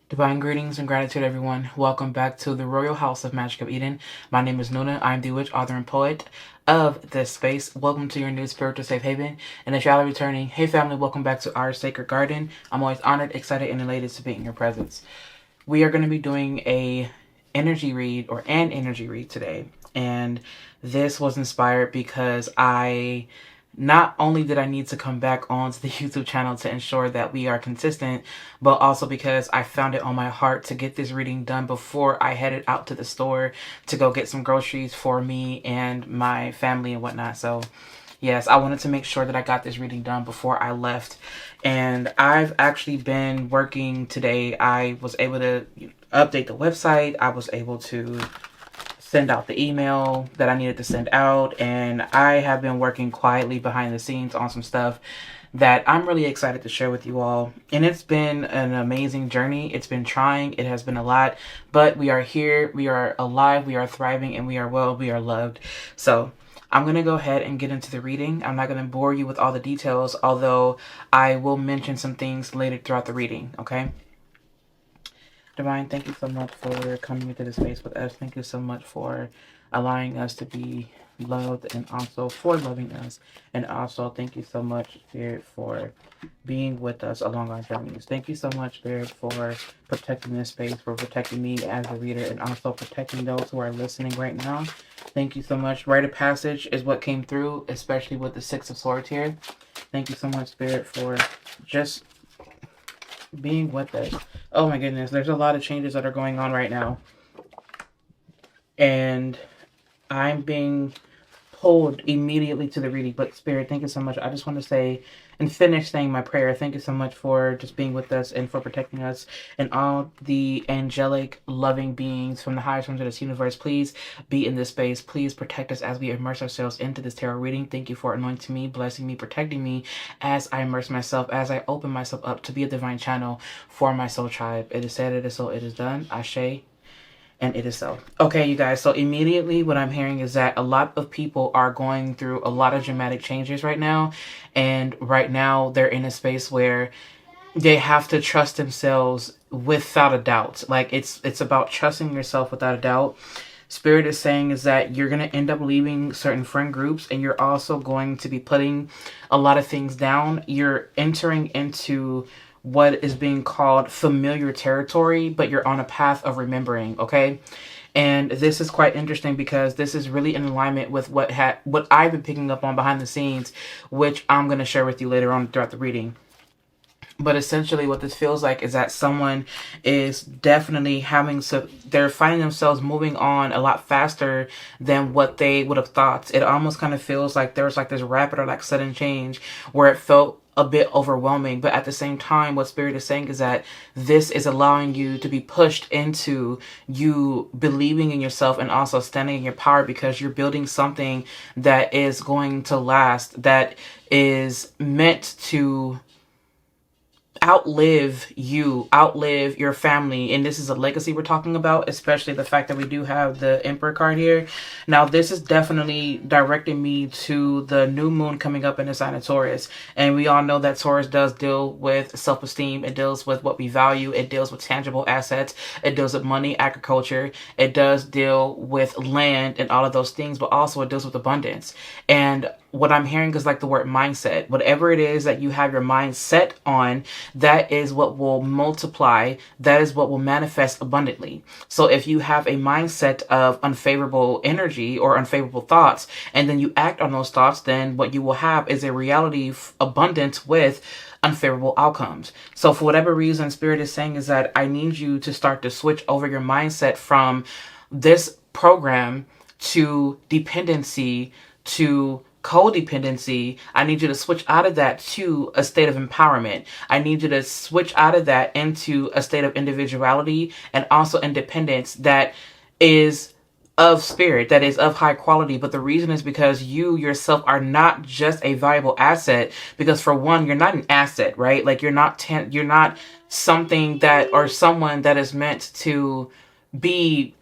Divine greetings and gratitude, everyone. Welcome back to the Royal House of Magic of Eden. My name is Nuna. I'm the witch, author, and poet of this space. Welcome to your new spiritual safe haven. And if y'all are returning, hey family, welcome back to our sacred garden. I'm always honored, excited, and elated to be in your presence. We are going to be doing an energy read today. And this was inspired because not only did I need to come back onto the YouTube channel to ensure that we are consistent, but also because I found it on my heart to get this reading done before I headed out to the store to go get some groceries for me and my family and whatnot. So yes, I wanted to make sure that I got this reading done before I left. And I've actually been working today. I was able to update the website. I was able to send out the email that I needed to send out, and I have been working quietly behind the scenes on some stuff that I'm really excited to share with you all. And it's been an amazing journey. It's been trying. It has been a lot, but we are here. We are alive. We are thriving, and we are well. We are loved. So I'm going to go ahead and get into the reading. I'm not going to bore you with all the details, although I will mention some things later throughout the reading, okay? Divine, thank you so much for coming into this space with us. Thank you so much for allowing us to be loved and also for loving us. And also thank you so much, Spirit, for being with us along our journeys. Thank you so much, Spirit, for protecting this space, for protecting me as a reader, and also protecting those who are listening right now. Thank you so much. Rite of passage is what came through, especially with the Six of Swords here. Thank you so much, Spirit, for just being with us. Oh my goodness, there's a lot of changes that are going on right now. And I'm being pulled immediately to the reading. But Spirit, thank you so much. I just want to say and finish saying my prayer. Thank you so much for just being with us and for protecting us and all the angelic, loving beings from the highest realms of this universe. Please be in this space. Please protect us as we immerse ourselves into this tarot reading. Thank you for anointing me, blessing me, protecting me as I immerse myself, as I open myself up to be a divine channel for my soul tribe. It is said, it is so, it is done. Ashe. And it is so. Okay, you guys, so immediately what I'm hearing is that a lot of people are going through a lot of dramatic changes right now. And right now they're in a space where they have to trust themselves without a doubt. Like it's about trusting yourself without a doubt. Spirit is saying is that you're going to end up leaving certain friend groups, and you're also going to be putting a lot of things down. You're entering into what is being called familiar territory, but you're on a path of remembering, okay? And this is quite interesting because this is really in alignment with what I've been picking up on behind the scenes, which I'm going to share with you later on throughout the reading. But essentially what this feels like is that someone is definitely they're finding themselves moving on a lot faster than what they would have thought. It almost kind of feels like there's like this rapid or like sudden change where it felt a bit overwhelming. But at the same time, what Spirit is saying is that this is allowing you to be pushed into you believing in yourself and also standing in your power, because you're building something that is going to last, that is meant to outlive your family. And this is a legacy we're talking about, especially the fact that we do have the Emperor card here. Now this is definitely directing me to the new moon coming up in the sign of Taurus, and we all know that Taurus does deal with self-esteem. It deals with what we value. It deals with tangible assets. It deals with money, agriculture. It does deal with land and all of those things, but also it deals with abundance. And what I'm hearing is like the word mindset. Whatever it is that you have your mind set on, that is what will multiply. That is what will manifest abundantly. So if you have a mindset of unfavorable energy or unfavorable thoughts, and then you act on those thoughts, then what you will have is a reality abundant with unfavorable outcomes. So for whatever reason, Spirit is saying is that I need you to start to switch over your mindset from this program to dependency to codependency. I need you to switch out of that to a state of empowerment. I need you to switch out of that into a state of individuality and also independence that is of spirit, that is of high quality. But the reason is because you yourself are not just a valuable asset, because for one, you're not an asset, right? Like you're not something that, or someone that is meant to be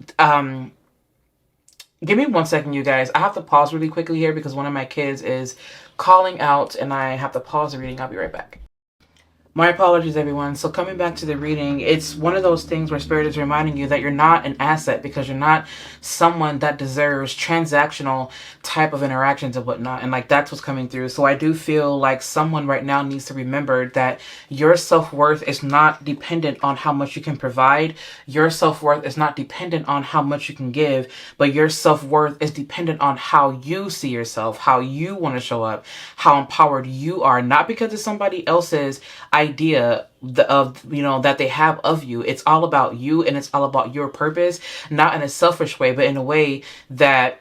give me 1 second, you guys. I have to pause really quickly here because one of my kids is calling out and I have to pause the reading. I'll be right back. My apologies, everyone. So coming back to the reading, it's one of those things where Spirit is reminding you that you're not an asset because you're not someone that deserves transactional type of interactions and whatnot. And like that's what's coming through. So I do feel like someone right now needs to remember that your self-worth is not dependent on how much you can provide. Your self-worth is not dependent on how much you can give, but your self-worth is dependent on how you see yourself, how you want to show up, how empowered you are, not because it's somebody else's idea of that they have of you. It's all about you, and it's all about your purpose, not in a selfish way, but in a way that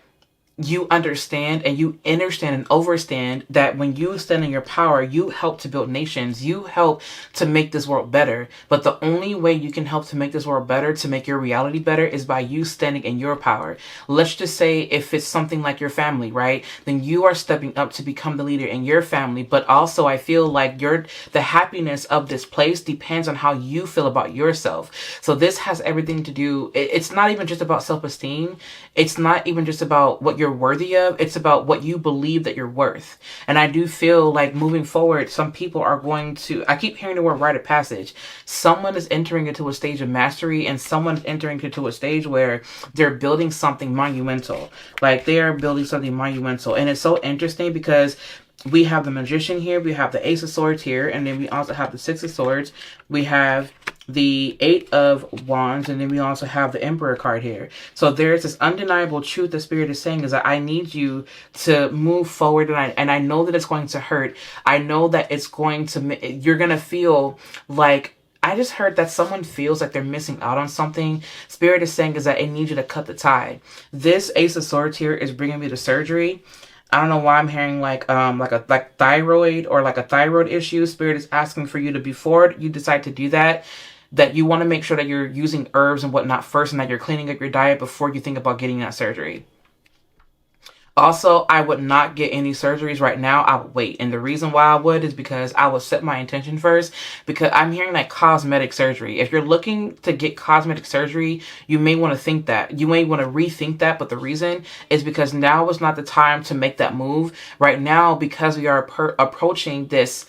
you understand and you understand and overstand that when you stand in your power, you help to build nations, you help to make this world better. But the only way you can help to make this world better, to make your reality better, is by you standing in your power. Let's just say if it's something like your family, right? Then you are stepping up to become the leader in your family. But also I feel like the happiness of this place depends on how you feel about yourself. So this has everything to do, it's not even just about self-esteem. It's not even just about what you're worthy of. It's about what you believe that you're worth. And I do feel like moving forward, some people are going to, I keep hearing the word rite of passage. Someone is entering into a stage of mastery, and someone is entering into a stage where they're building something monumental. Like they are building something monumental. And it's so interesting because we have the Magician here, we have the Ace of Swords here, and then we also have the Six of Swords. We have the Eight of Wands, and then we also have the Emperor card here. So there's this undeniable truth the Spirit is saying is that I need you to move forward, and I know that it's going to hurt. I know that it's going to, you're going to feel like, I just heard that someone feels like they're missing out on something. Spirit is saying is that I need you to cut the tie. This Ace of Swords here is bringing me to surgery. I don't know why I'm hearing like thyroid or like a thyroid issue. Spirit is asking for you to, before you decide to do that you want to make sure that you're using herbs and whatnot first, and that you're cleaning up your diet before you think about getting that surgery. Also, I would not get any surgeries right now. I would wait. And the reason why I would is because I would set my intention first, because I'm hearing like cosmetic surgery. If you're looking to get cosmetic surgery, you may want to think that. You may want to rethink that. But the reason is because now is not the time to make that move. Right now, because we are approaching this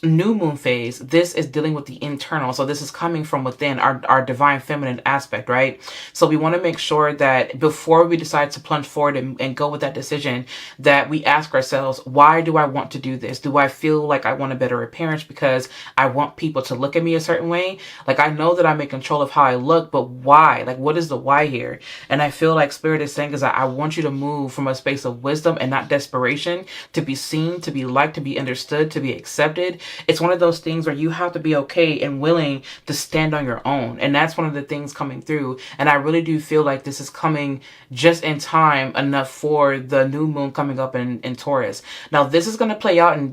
new moon phase, this is dealing with the internal. So this is coming from within our divine feminine aspect, right? So we want to make sure that before we decide to plunge forward and go with that decision, that we ask ourselves, why do I want to do this? Do I feel like I want a better appearance because I want people to look at me a certain way? Like, I know that I'm in control of how I look, but why? Like, what is the why here? And I feel like Spirit is saying is that I want you to move from a space of wisdom and not desperation, to be seen, to be liked, to be understood, to be accepted. It's one of those things where you have to be okay and willing to stand on your own. And that's one of the things coming through. And I really do feel like this is coming just in time enough for the new moon coming up in Taurus. Now, this is going to play out it's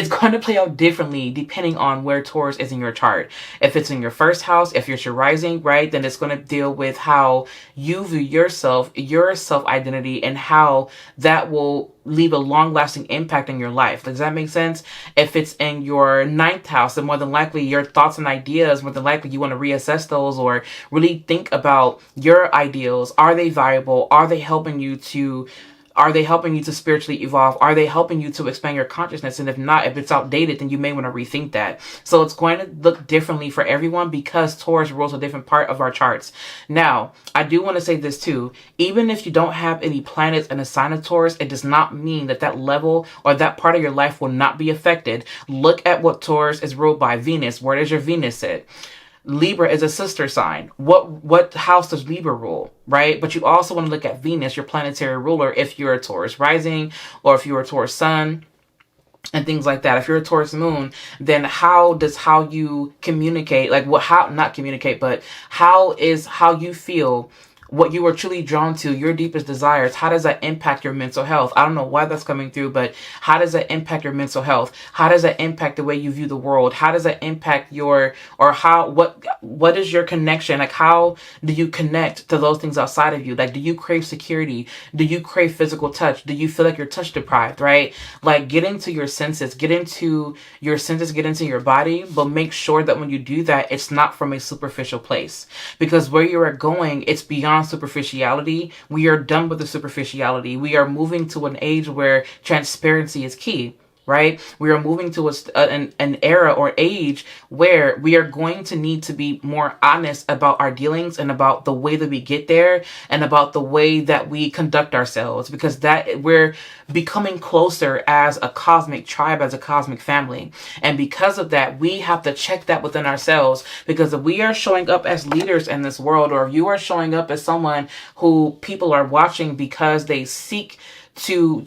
going to play out differently depending on where Taurus is in your chart. If it's in your first house, if it's your rising, right, then it's going to deal with how you view yourself, your self-identity, and how that will leave a long-lasting impact in your life. Does that make sense? If it's in your ninth house, then more than likely your thoughts and ideas, more than likely you want to reassess those or really think about your ideals. Are they viable? Are they helping you to spiritually evolve? Are they helping you to expand your consciousness? And if not, if it's outdated, then you may want to rethink that. So it's going to look differently for everyone because Taurus rules a different part of our charts. Now, I do want to say this too. Even if you don't have any planets in a sign of Taurus, it does not mean that that level or that part of your life will not be affected. Look at what Taurus is ruled by. Venus. Where does your Venus sit? Libra is a sister sign. What house does Libra rule, right? But you also want to look at Venus, your planetary ruler, if you're a Taurus rising or if you're a Taurus sun and things like that. If you're a Taurus moon, then how you communicate, like not communicate, but how you feel, what you are truly drawn to, your deepest desires, how does that impact your mental health? I don't know why that's coming through, but how does that impact your mental health? How does that impact the way you view the world? How does that impact what is your connection? Like, how do you connect to those things outside of you? Like, do you crave security? Do you crave physical touch? Do you feel like you're touch deprived, right? Like, get into your senses, get into your body, but make sure that when you do that, it's not from a superficial place. Because where you are going, it's beyond superficiality. We are done with the superficiality. We are moving to an age where transparency is key. right? We are moving to an era or age where we are going to need to be more honest about our dealings and about the way that we get there and about the way that we conduct ourselves, because that we're becoming closer as a cosmic tribe, as a cosmic family. And because of that, we have to check that within ourselves, because if we are showing up as leaders in this world, or if you are showing up as someone who people are watching because they seek to,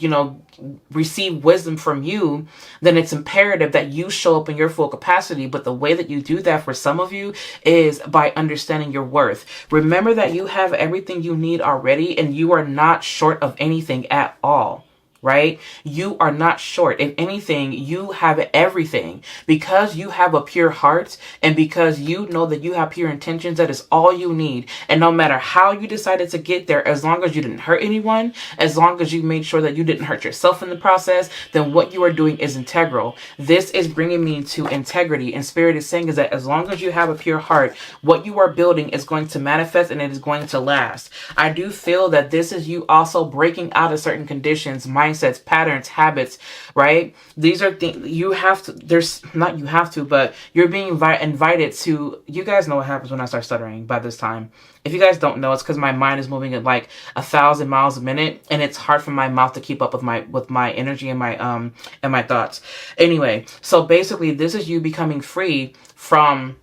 receive wisdom from you, then it's imperative that you show up in your full capacity. But the way that you do that for some of you is by understanding your worth. Remember that you have everything you need already, and you are not short of anything at all. Right? You are not short. If anything, you have everything, because you have a pure heart and because you know that you have pure intentions. That is all you need. And no matter how you decided to get there, as long as you didn't hurt anyone, as long as you made sure that you didn't hurt yourself in the process, then what you are doing is integral. This is bringing me to integrity. And Spirit is saying is that as long as you have a pure heart, what you are building is going to manifest and it is going to last. I do feel that this is you also breaking out of certain conditions, mindsets, patterns, habits, right? These are things you have to, but you're being invited to. You guys know what happens when I start stuttering by this time. If you guys don't know, it's because my mind is moving at like 1,000 miles a minute, and it's hard for my mouth to keep up with my energy and my thoughts. Anyway, so basically this is you becoming free from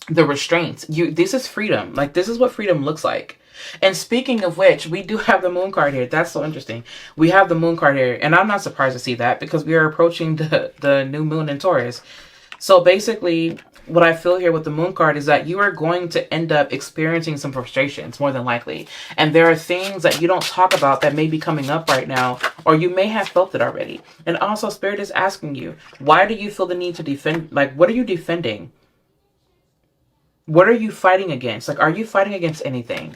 the restraints. This is freedom. Like, this is what freedom looks like. And speaking of which, we do have the moon card here. That's so interesting. We have the moon card here, and I'm not surprised to see that because we are approaching the new moon in Taurus. So basically, what I feel here with the moon card is that you are going to end up experiencing some frustrations, more than likely. And there are things that you don't talk about that may be coming up right now, or you may have felt it already. And also, Spirit is asking you, why do you feel the need to defend? Like, what are you defending? What are you fighting against? Like, are you fighting against anything?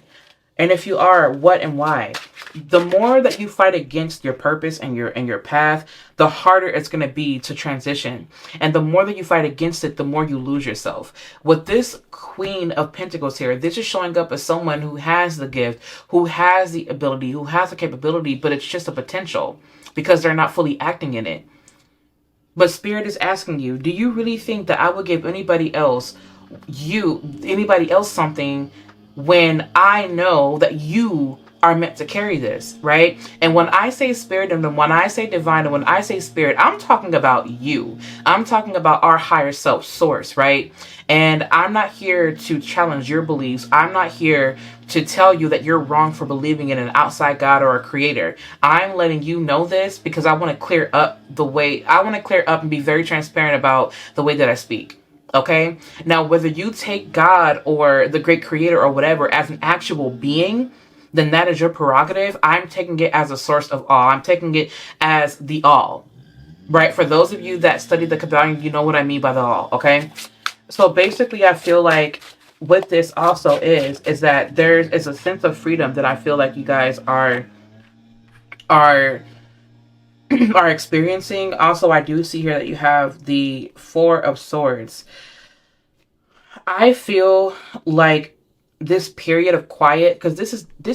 And if you are, what and why? The more that you fight against your purpose and your path, the harder it's going to be to transition. And the more that you fight against it, the more you lose yourself. With this Queen of Pentacles here, this is showing up as someone who has the gift, who has the ability, who has the capability, but it's just a potential because they're not fully acting in it. But Spirit is asking you, do you really think that I would give anybody else something when I know that you are meant to carry this, right? And when I say Spirit, and when I say divine, and when I say Spirit, I'm talking about you. I'm talking about our higher self, source, right? And I'm not here to challenge your beliefs. I'm not here to tell you that you're wrong for believing in an outside God or a creator. I'm letting you know this because I want to clear up and be very transparent about the way that I speak. Okay? Now, whether you take God or the great creator or whatever as an actual being, then that is your prerogative. I'm taking it as a source of all. I'm taking it as the all. Right? For those of you that study the Kabbalah, you know what I mean by the all. Okay? So basically, I feel like what this also is that there is a sense of freedom that I feel like you guys are experiencing. Also, I do see here that you have the Four of Swords. I feel like this period of quiet, because this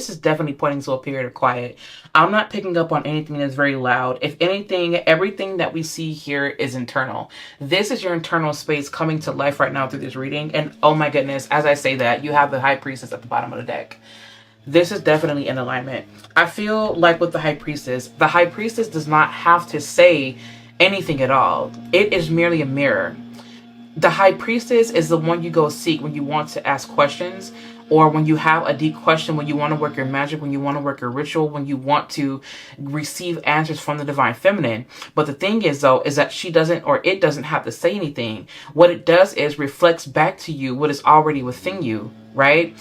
is definitely pointing to a period of quiet. I'm not picking up on anything that's very loud. If anything, everything that we see here is internal. This is your internal space coming to life right now through this reading. And oh my goodness, as I say that, you have the High Priestess at the bottom of the deck. This is definitely in alignment. I feel like with the High Priestess does not have to say anything at all. It is merely a mirror. The High Priestess is the one you go seek when you want to ask questions, or when you have a deep question, when you want to work your magic, when you want to work your ritual, when you want to receive answers from the Divine Feminine. But the thing is, though, is that it doesn't have to say anything. What it does is reflects back to you what is already within you, right?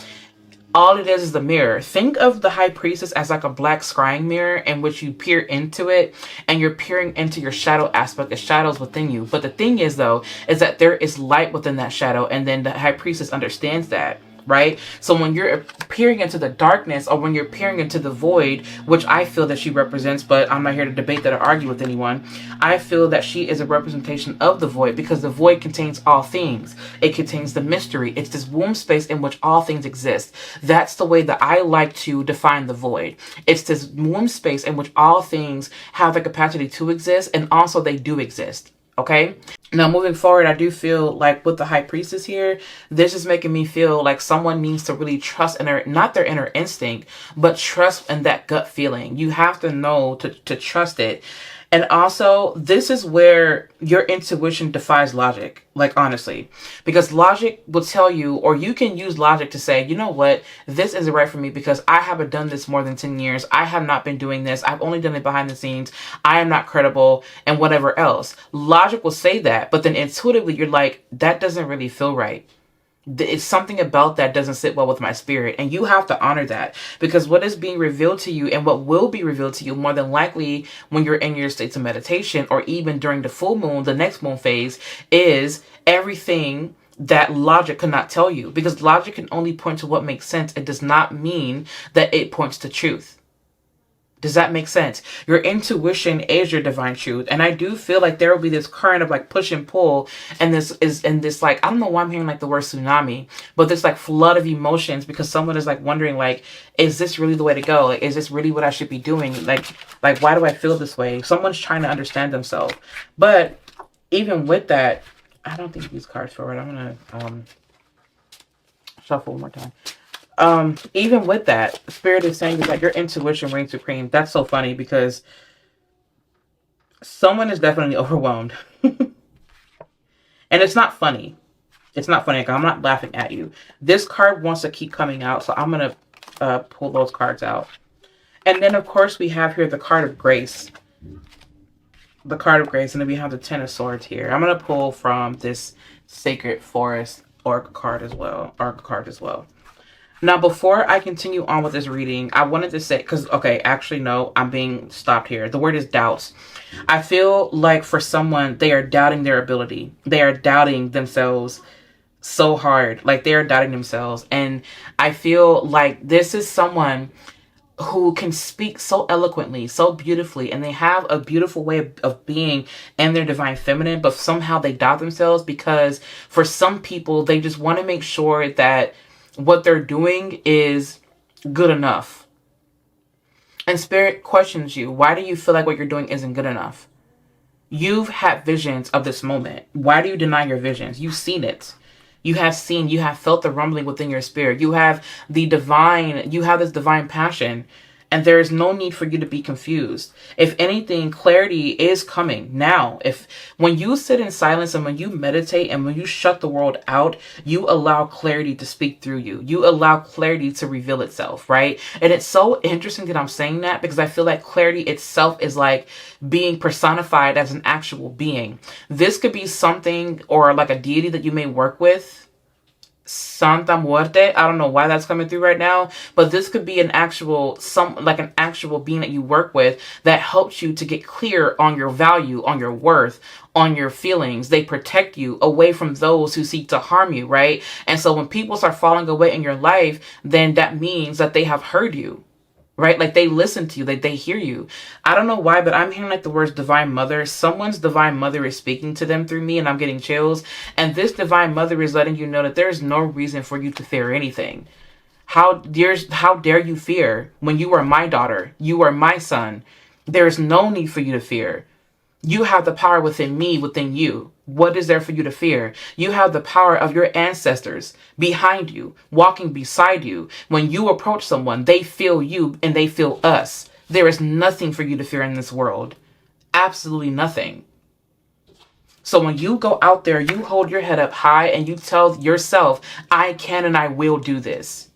All it is the mirror. Think of the High Priestess as like a black scrying mirror in which you peer into it, and you're peering into your shadow aspect, the shadows within you. But the thing is, though, is that there is light within that shadow, and then the High Priestess understands that. right? So when you're peering into the darkness, or when you're peering into the void, which I feel that she represents, but I'm not here to debate that or argue with anyone. I feel that she is a representation of the void, because the void contains all things. It contains the mystery. It's this womb space in which all things exist. That's the way that I like to define the void. It's this womb space in which all things have the capacity to exist, and also they do exist. Okay. Now, moving forward, I do feel like with the high priestess here, this is making me feel like someone needs to really trust in their, not their inner instinct, but trust in that gut feeling. You have to know to trust it. And also, this is where your intuition defies logic, like honestly, because logic will tell you, or you can use logic to say, you know what, this isn't right for me because I haven't done this more than 10 years. I have not been doing this. I've only done it behind the scenes. I am not credible, and whatever else. Logic will say that, but then intuitively you're like, that doesn't really feel right. It's something about that doesn't sit well with my spirit, and you have to honor that, because what is being revealed to you and what will be revealed to you more than likely when you're in your states of meditation, or even during the full moon, the next moon phase, is everything that logic could not tell you, because logic can only point to what makes sense. It does not mean that it points to truth. Does that make sense? Your intuition is your divine truth. And I do feel like there will be this current of like push and pull. And this like, I don't know why I'm hearing like the word tsunami, but this like flood of emotions, because someone is like wondering like, is this really the way to go? Like, is this really what I should be doing? Like, why do I feel this way? Someone's trying to understand themselves. But even with that, I don't think these cards forward. I'm going to shuffle one more time. Even with that, Spirit is saying that your intuition reigns supreme. That's so funny, because someone is definitely overwhelmed. And it's not funny. It's not funny. I'm not laughing at you. This card wants to keep coming out, so I'm going to pull those cards out. And then, of course, we have here the card of grace. The card of grace, and then we have the Ten of Swords here. I'm going to pull from this Sacred Forest Oracle card as well. Now, before I continue on with this reading, I wanted to say, because, okay, actually, no, I'm being stopped here. The word is doubts. I feel like for someone, they are doubting their ability. They are doubting themselves so hard. Like, they are doubting themselves. And I feel like this is someone who can speak so eloquently, so beautifully, and they have a beautiful way of being in their divine feminine, but somehow they doubt themselves, because for some people, they just want to make sure that what they're doing is good enough. And Spirit questions you. Why do you feel like what you're doing isn't good enough? You've had visions of this moment. Why do you deny your visions? You've seen it. You have felt the rumbling within your spirit. You have this divine passion. And there is no need for you to be confused. If anything, clarity is coming now. When you sit in silence and when you meditate and when you shut the world out, you allow clarity to speak through you. You allow clarity to reveal itself, right? And it's so interesting that I'm saying that, because I feel like clarity itself is like being personified as an actual being. This could be something, or like a deity that you may work with. Santa Muerte. I don't know why that's coming through right now, but this could be an actual being that you work with that helps you to get clear on your value, on your worth, on your feelings. They protect you away from those who seek to harm you, right? And so when people start falling away in your life, then that means that they have heard you. Right? Like they listen to you, like they hear you. I don't know why, but I'm hearing like the words divine mother. Someone's divine mother is speaking to them through me, and I'm getting chills. And this divine mother is letting you know that there's no reason for you to fear anything. How dare you fear when you are my daughter? You are my son. There is no need for you to fear. You have the power within me, within you. What is there for you to fear? You have the power of your ancestors behind you, walking beside you. When you approach someone, they feel you and they feel us. There is nothing for you to fear in this world. Absolutely nothing. So when you go out there, you hold your head up high and you tell yourself, I can and I will do this.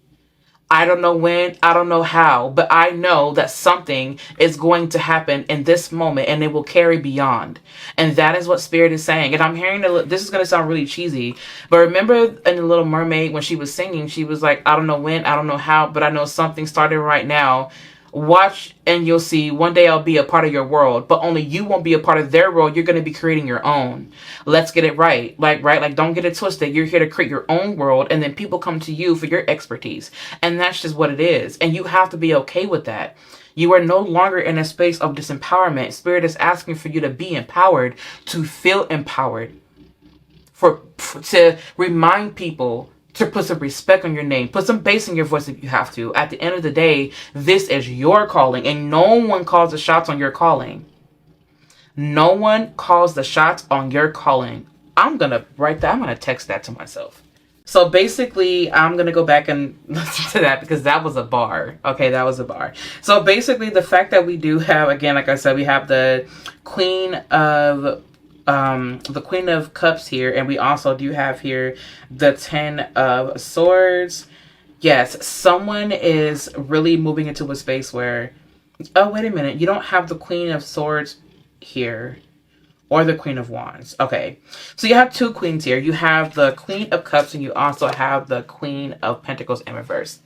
I don't know when, I don't know how, but I know that something is going to happen in this moment and it will carry beyond. And that is what Spirit is saying. And I'm hearing, this is going to sound really cheesy, but remember in The Little Mermaid when she was singing, she was like, I don't know when, I don't know how, but I know something started right now. Watch and you'll see one day I'll be a part of your world, but only you won't be a part of their world. You're going to be creating your own. Let's get it right. Like don't get it twisted. You're here to create your own world, and then people come to you for your expertise. And that's just what it is. And you have to be okay with that. You are no longer in a space of disempowerment. Spirit is asking for you to be empowered, to feel empowered, to remind people to put some respect on your name, put some bass in your voice if you have to. At the end of the day, this is your calling, and no one calls the shots on your calling. No one calls the shots on your calling. I'm gonna write that. I'm gonna text that to myself. So basically, I'm going to go back and listen to that because that was a bar. Okay, that was a bar. So basically, the fact that we do have, again, like I said, we have the Queen of Cups here, and we also do have here the 10 of Swords. Yes, someone is really moving into a space where, oh, wait a minute, you don't have the Queen of Swords here. Or the Queen of Wands. Okay. So you have two queens here. You have the Queen of Cups and you also have the Queen of Pentacles in reverse.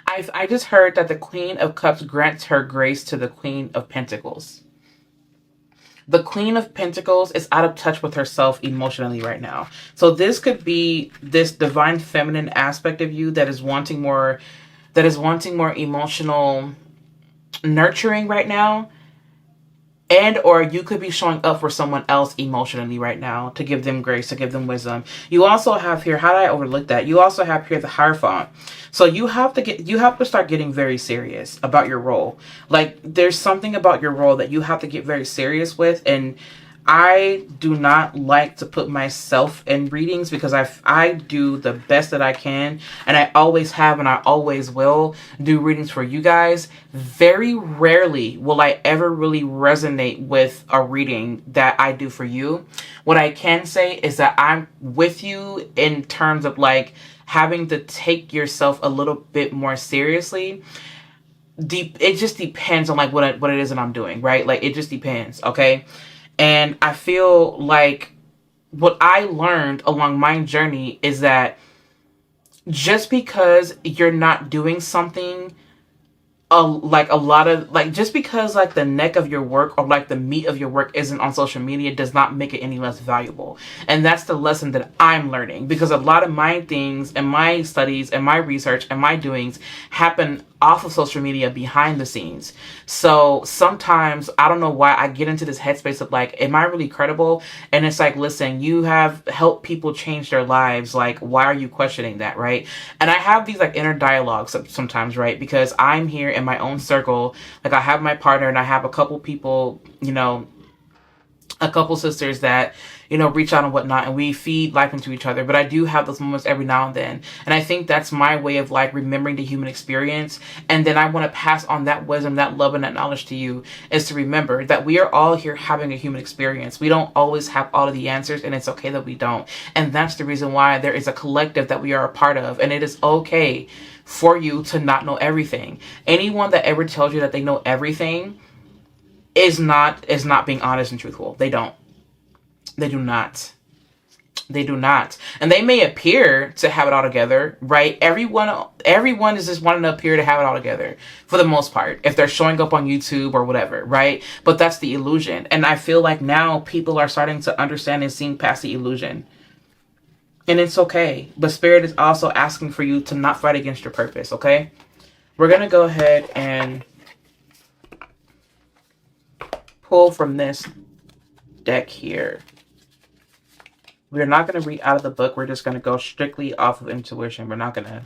I just heard that the Queen of Cups grants her grace to the Queen of Pentacles. The Queen of Pentacles is out of touch with herself emotionally right now. So this could be this divine feminine aspect of you that is wanting more emotional nurturing right now. And or you could be showing up for someone else emotionally right now to give them grace, to give them wisdom. You also have here, how did I overlook that? You also have here the Hierophant. So you have to start getting very serious about your role. Like there's something about your role that you have to get very serious with. And I do not like to put myself in readings because I do the best that I can, and I always have and I always will do readings for you guys. Very rarely will I ever really resonate with a reading that I do for you. What I can say is that I'm with you in terms of like having to take yourself a little bit more seriously. It just depends on like what it is that I'm doing, right? Like it just depends, okay? And I feel like what I learned along my journey is that just because you're not doing something just because like the neck of your work or like the meat of your work isn't on social media does not make it any less valuable. And that's the lesson that I'm learning, because a lot of my things and my studies and my research and my doings happen off of social media behind the scenes. So sometimes I don't know why I get into this headspace of like, am I really credible? And it's like, listen, you have helped people change their lives. Like, why are you questioning that, right? And I have these like inner dialogues sometimes, right? Because I'm here in my own circle. Like I have my partner and I have a couple people, a couple sisters that, reach out and whatnot, and we feed life into each other. But I do have those moments every now and then. And I think that's my way of like remembering the human experience. And then I want to pass on that wisdom, that love, and that knowledge to you, is to remember that we are all here having a human experience. We don't always have all of the answers, and it's okay that we don't. And that's the reason why there is a collective that we are a part of. And it is okay for you to not know everything. Anyone that ever tells you that they know everything is not being honest and truthful. They don't. They do not. They do not. And they may appear to have it all together, right? Everyone is just wanting to appear to have it all together for the most part, if they're showing up on YouTube or whatever, right? But that's the illusion. And I feel like now people are starting to understand and seeing past the illusion. And it's okay. But Spirit is also asking for you to not fight against your purpose, okay? We're going to go ahead and pull from this deck here. We're not going to read out of the book. We're just going to go strictly off of intuition. We're not going to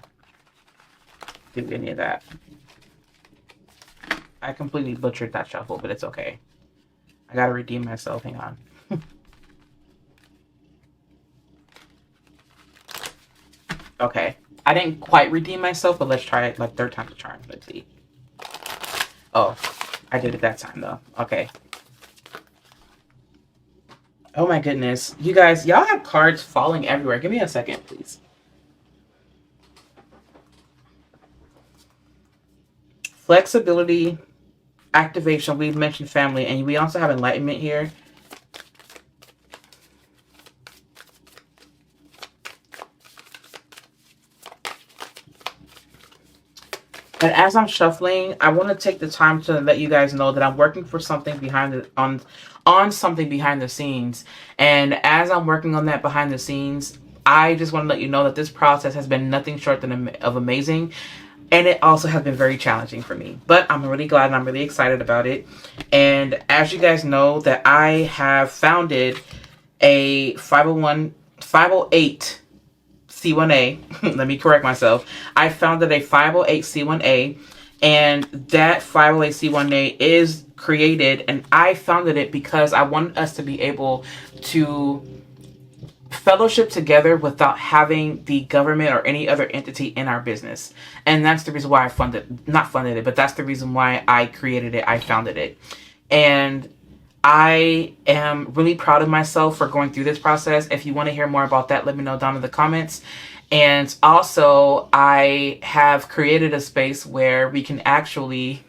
do any of that. I completely butchered that shuffle, but it's okay. I got to redeem myself. Hang on. Okay. I didn't quite redeem myself, but let's try it like third time's a charm. Let's see. Oh, I did it that time though. Okay. Oh my goodness. You guys, y'all have cards falling everywhere. Give me a second, please. Flexibility, activation. We've mentioned family, and we also have enlightenment here. And as I'm shuffling, I want to take the time to let you guys know that I'm working for something on something behind the scenes. And as I'm working on that behind the scenes, I just want to let you know that this process has been nothing short of amazing. And it also has been very challenging for me. But I'm really glad and I'm really excited about it. And as you guys know, that I have founded a 508 C1A. Let me correct myself. I founded a 508 C1A, and that 508 C1A is created, and I founded it because I wanted us to be able to fellowship together without having the government or any other entity in our business. And that's the reason why not funded it, but that's the reason why I created it. I founded it. And I am really proud of myself for going through this process. If you want to hear more about that, let me know down in the comments. And also, I have created a space where we can actually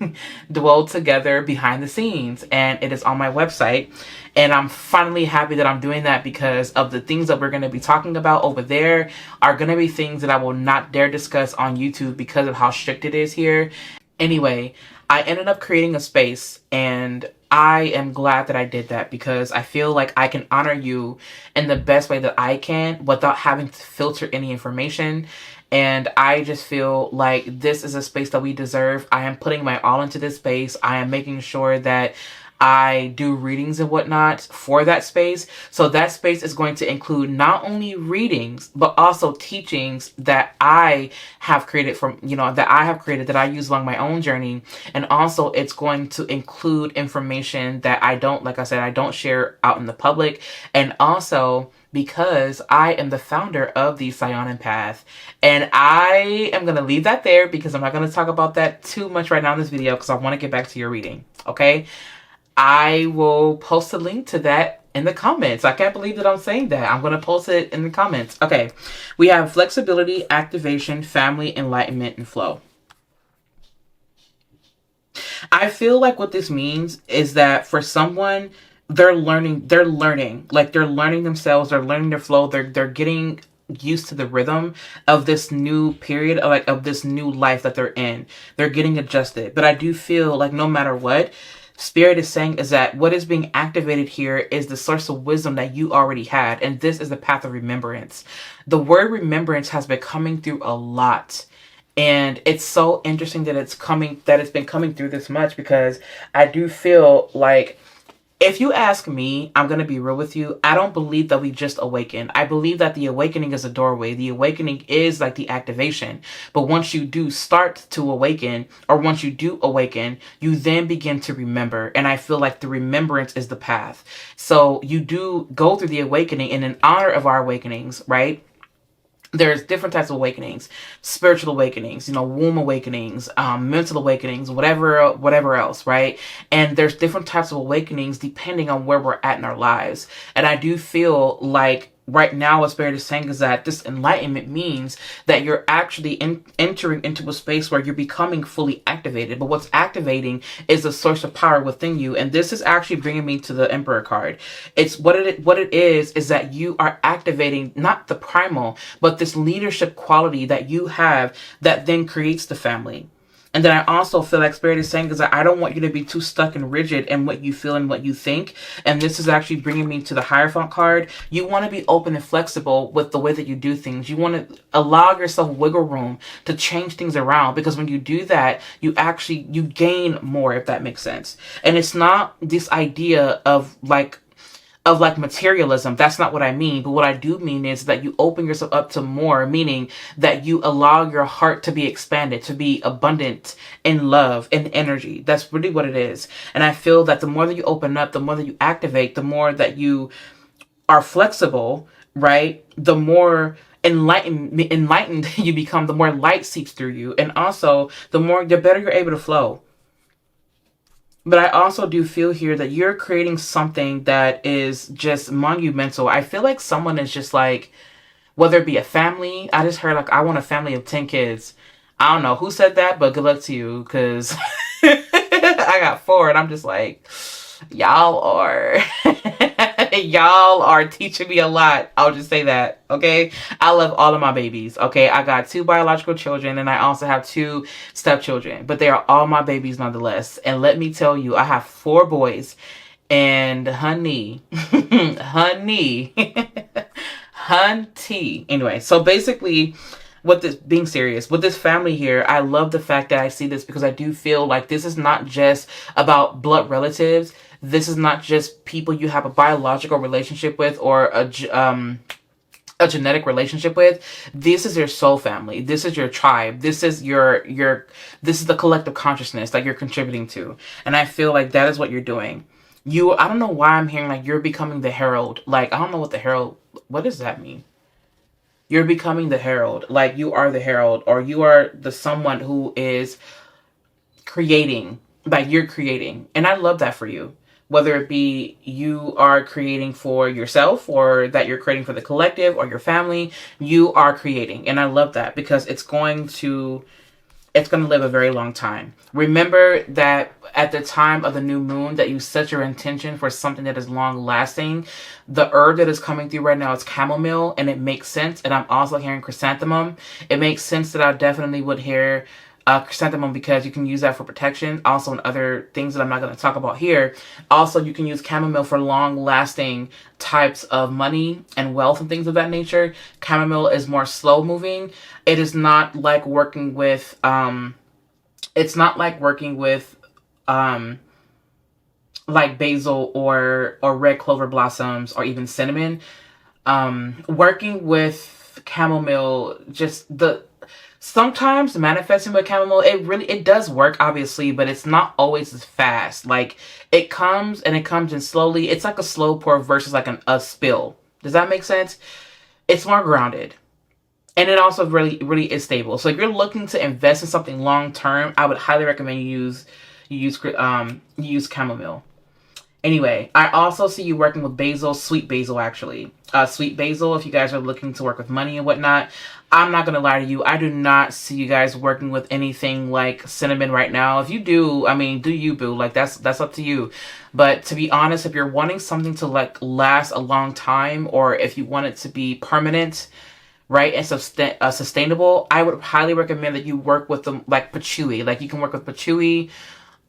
dwell together behind the scenes. And it is on my website. And I'm finally happy that I'm doing that, because of the things that we're going to be talking about over there are going to be things that I will not dare discuss on YouTube because of how strict it is here. Anyway, I ended up creating a space, and I am glad that I did that, because I feel like I can honor you in the best way that I can without having to filter any information. And I just feel like this is a space that we deserve. I am putting my all into this space. I am making sure that I do readings and whatnot for that space. So that space is going to include not only readings, but also teachings that I have created that I use along my own journey. And also it's going to include information that I don't share out in the public. And also because I am the founder of the Psionin Path. And I am going to leave that there, because I'm not going to talk about that too much right now in this video, because I want to get back to your reading. Okay. I will post a link to that in the comments. I can't believe that I'm saying that. I'm going to post it in the comments. Okay. We have flexibility, activation, family, enlightenment, and flow. I feel like what this means is that for someone, they're learning themselves, they're learning their flow, they're getting used to the rhythm of this new period, of this new life that they're in. They're getting adjusted. But I do feel like no matter what, Spirit is saying is that what is being activated here is the source of wisdom that you already had. And this is the path of remembrance. The word remembrance has been coming through a lot. And it's so interesting that it's been coming through this much, because I do feel like, if you ask me, I'm going to be real with you. I don't believe that we just awaken. I believe that the awakening is a doorway. The awakening is like the activation. But once you do start to awaken, or once you do awaken, you then begin to remember. And I feel like the remembrance is the path. So you do go through the awakening, and in honor of our awakenings, right? There's different types of awakenings, spiritual awakenings, womb awakenings, mental awakenings, whatever else, right? And there's different types of awakenings depending on where we're at in our lives. And I do feel like right now what Spirit is saying is that this enlightenment means that you're actually entering into a space where you're becoming fully activated. But what's activating is the source of power within you. And this is actually bringing me to the Emperor card. It's what it is that you are activating not the primal, but this leadership quality that you have that then creates the family. And then I also feel like Spirit is saying is that I don't want you to be too stuck and rigid in what you feel and what you think. And this is actually bringing me to the Hierophant card. You want to be open and flexible with the way that you do things. You want to allow yourself wiggle room to change things around, because when you do that, you gain more, if that makes sense. And it's not this idea of materialism. That's not what I mean. But what I do mean is that you open yourself up to more, meaning that you allow your heart to be expanded, to be abundant in love and energy. That's really what it is. And I feel that the more that you open up, the more that you activate, the more that you are flexible, right? The more enlightened you become, the more light seeps through you. And also the better you're able to flow. But I also do feel here that you're creating something that is just monumental. I feel like someone is just like, whether it be a family, I just heard I want a family of 10 kids. I don't know who said that, but good luck to you, because I got 4 and I'm just like, y'all are Y'all are teaching me a lot. I'll just say that, okay? I love all of my babies, okay? I got 2 biological children and I also have 2 stepchildren, but they are all my babies nonetheless. And let me tell you, I have 4 boys and honey, honey, hunty. Anyway, so basically, with this being serious, with this family here, I love the fact that I see this because I do feel like this is not just about blood relatives. This is not just people you have a biological relationship with or a genetic relationship with. This is your soul family. This is your tribe. This is this is the collective consciousness that you're contributing to. And I feel like that is what you're doing. I don't know why I'm hearing like you're becoming the herald. Like, I don't know what does that mean? You're becoming the herald. Like, you are the herald, or you are the someone who is creating, like you're creating. And I love that for you. Whether it be you are creating for yourself or that you're creating for the collective or your family, you are creating. And I love that because it's going to live a very long time. Remember that at the time of the new moon that you set your intention for something that is long lasting. The herb that is coming through right now is chamomile, and it makes sense. And I'm also hearing chrysanthemum. It makes sense that I definitely would hear chrysanthemum because you can use that for protection. Also, in other things that I'm not going to talk about here. Also, you can use chamomile for long-lasting types of money and wealth and things of that nature. Chamomile is more slow-moving. It is not like working with. It's not like working with, like basil or red clover blossoms or even cinnamon. Working with chamomile, sometimes manifesting with chamomile, it does work, obviously, but it's not always as fast. Like, it comes in slowly. It's like a slow pour versus like a spill. Does that make sense? It's more grounded. And it also really, really is stable. So if you're looking to invest in something long term, I would highly recommend you use chamomile. Anyway, I also see you working with basil, sweet basil actually. Sweet basil, if you guys are looking to work with money and whatnot. I'm not going to lie to you. I do not see you guys working with anything like cinnamon right now. If you do, I mean, do you, boo. Like, that's up to you. But to be honest, if you're wanting something to like last a long time, or if you want it to be permanent, right, and sustainable, I would highly recommend that you work with them like patchouli. Like, you can work with patchouli,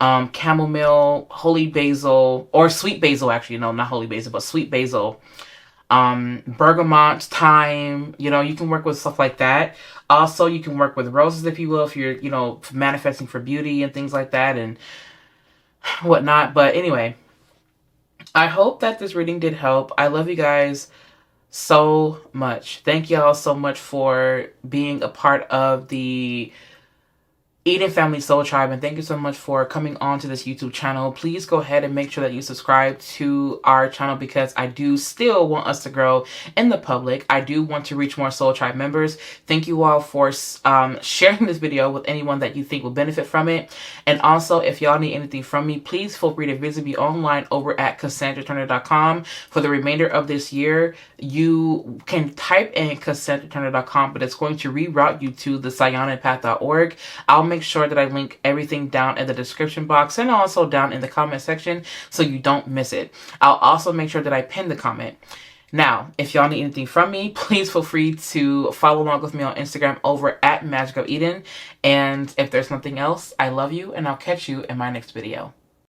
chamomile, holy basil, or sweet basil, actually. No, not holy basil, but sweet basil. Bergamot, thyme, you can work with stuff like that. Also, you can work with roses, if you will, if you're, manifesting for beauty and things like that and whatnot. But anyway, I hope that this reading did help. I love you guys so much. Thank y'all so much for being a part of the Eden Family Soul Tribe, and thank you so much for coming on to this YouTube channel. Please go ahead and make sure that you subscribe to our channel because I do still want us to grow in the public. I do want to reach more Soul Tribe members. Thank you all for sharing this video with anyone that you think will benefit from it. And also, if y'all need anything from me, please feel free to visit me online over at CassandraTurner.com. For the remainder of this year, you can type in CassandraTurner.com, but it's going to reroute you to the ScionicPath.org. I'll make sure that I link everything down in the description box and also down in the comment section so you don't miss it. I'll also make sure that I pin the comment. Now, if y'all need anything from me, please feel free to follow along with me on Instagram over at Magic of Eden. And if there's nothing else, I love you and I'll catch you in my next video.